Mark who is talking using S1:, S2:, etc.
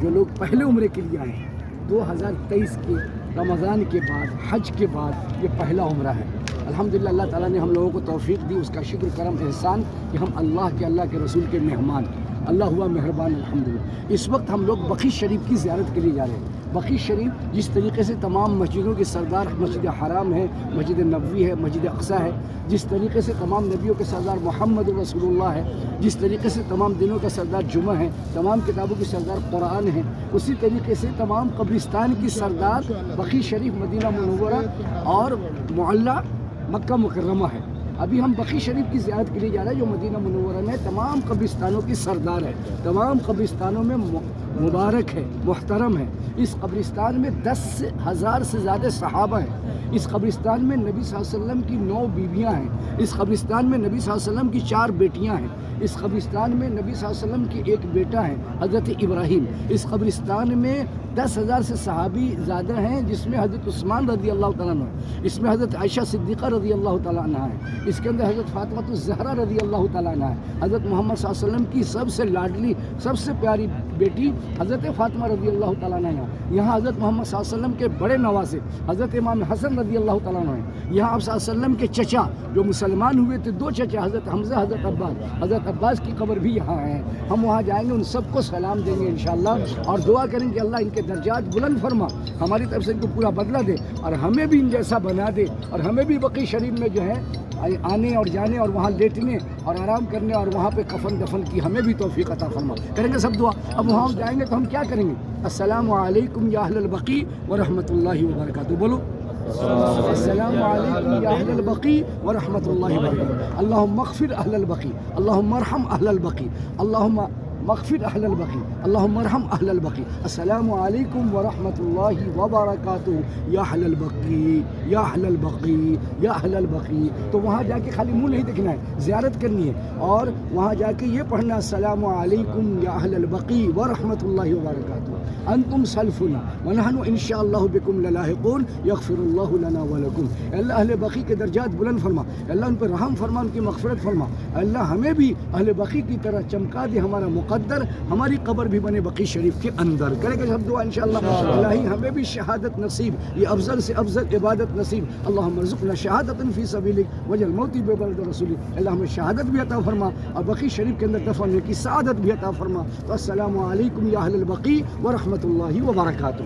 S1: جو لوگ پہلے عمرے کے لیے آئے ہیں 2023 کے رمضان کے بعد حج کے بعد یہ پہلا عمرہ ہے۔ الحمدللہ اللہ تعالیٰ نے ہم لوگوں کو توفیق دی، اس کا شکر کرم احسان کہ ہم اللہ کے رسول کے مہمان، اللہ ہوا مہربان الحمدللہ۔ اس وقت ہم لوگ بقیع شریف کی زیارت کے لیے جا رہے ہیں۔ بقیع شریف جس طریقے سے تمام مسجدوں کے سردار مسجد حرام ہے، مسجد نبوی ہے، مسجد اقصی ہے، جس طریقے سے تمام نبیوں کے سردار محمد رسول اللہ ہے، جس طریقے سے تمام دنوں کا سردار جمعہ ہے، تمام کتابوں کی سردار قرآن ہے، اسی طریقے سے تمام قبرستان کی سردار بقیع شریف مدینہ منورہ اور معلیٰ مکہ مکرمہ ہے۔ ابھی ہم بقیع شریف کی زیارت کے لیے جا رہے ہیں جو مدینہ منورہ میں تمام قبرستانوں کی سردار ہے، تمام قبرستانوں میں مبارک ہے، محترم ہے۔ اس قبرستان میں 10,000 سے زیادہ صحابہ ہیں۔ اس قبرستان میں نبی صلی اللہ علیہ وسلم کی 9 بیویاں ہیں۔ اس قبرستان میں نبی صلی اللہ علیہ وسلم کی 4 بیٹیاں ہیں۔ اس قبرستان میں نبی صلی اللہ علیہ وسلم کی 1 بیٹا ہے حضرت ابراہیم۔ اس قبرستان میں 10,000 سے صحابی زیادہ ہیں، جس میں حضرت عثمان رضی اللہ تعالیٰ عنہ ہے، اس میں حضرت عائشہ صدیقہ رضی اللہ تعالیٰ عنہ ہے، اس کے اندر حضرت فاطمہ الزہرا رضی اللہ تعالیٰ عنہ ہے، حضرت محمد صلی اللہ علیہ وسلم کی سب سے لاڈلی سب سے پیاری بیٹی حضرت فاطمہ رضی اللہ تعالیٰ عنہ ہے۔ یہاں حضرت محمد صلی اللہ علیہ وسلم کے بڑے نواسے حضرت امام حسن رضی اللہ تعالیٰ عنہ ہیں۔ یہاں آپ صلی اللہ علیہ وسلم کے چچا جو مسلمان ہوئے تھے، 2 چچا حضرت حمزہ حضرت عباس کی قبر بھی یہاں ہے۔ ہم وہاں جائیں گے، ان سب کو سلام دیں گے انشاءاللہ اور دعا کریں کہ اللہ ان کے درجات بلند فرما، ہماری طرف سے ان کو پورا بدلہ دے اور ہمیں بھی ان جیسا بنا دے، اور ہمیں بھی بقیع شریف میں جو ہے آنے اور جانے اور وہاں لیٹنے اور آرام کرنے اور وہاں پہ کفن دفن کی ہمیں بھی توفیق عطا فرما۔ کریں گے سب دعا۔ اب وہاں جائیں گے تو ہم کیا کریں گے؟ السلام علیکم یا اہل البقیع ورحمۃ اللہ وبرکاتہ، بولو السلام علیکم یا اہل البقیع ورحمۃ اللہ وبرکاتہ۔ اللہم اغفر اہل البقیع، اللہم ارحم اہل البقیع، اللہم مغفر اہل البقیع، اللہم ارحم اہل البقیع۔ السلام علیکم ورحمۃ اللہ وبرکاتہ یا اہل البقیع یا اہل البقیع یا اہل البقیع۔ تو وہاں جا کے خالی منہ نہیں دیکھنا ہے، زیارت کرنی ہے اور وہاں جا کے یہ پڑھنا السلام علیکم یا اہل البقیع ورحمۃ اللہ وبرکاتہ، انتم سلفنا ونحن انشاءاللہ بکم للاحقون یغفر اللہ لنا ولکم۔ اللہ اہل بقیع کے درجات بلند فرما، اللہ ان پر رحم فرما، ان کی مغفرت فرما، اللہ ہمیں بھی اہل بقیع کی طرح چمکا دے، ہمارا مقدر ہماری قبر بھی بنے بقیع شریف کے اندر۔ کریں گے سب دعا انشاءاللہ، اللہ ہی ہمیں بھی شہادت نصیب، یہ افضل سے افضل عبادت نصیب۔ اللہم ارزقنا شہادۃ فی سبیلک وجعل موتی ببلد رسولک۔ اللہ ہمیں شہادت بھی عطا فرما اور بقیع شریف کے اندر دفن ہونے کی سعادت بھی عطا فرما۔ تو السلام علیکم یا اہل البقیع ورحمۃ اللہ وبرکاتہ۔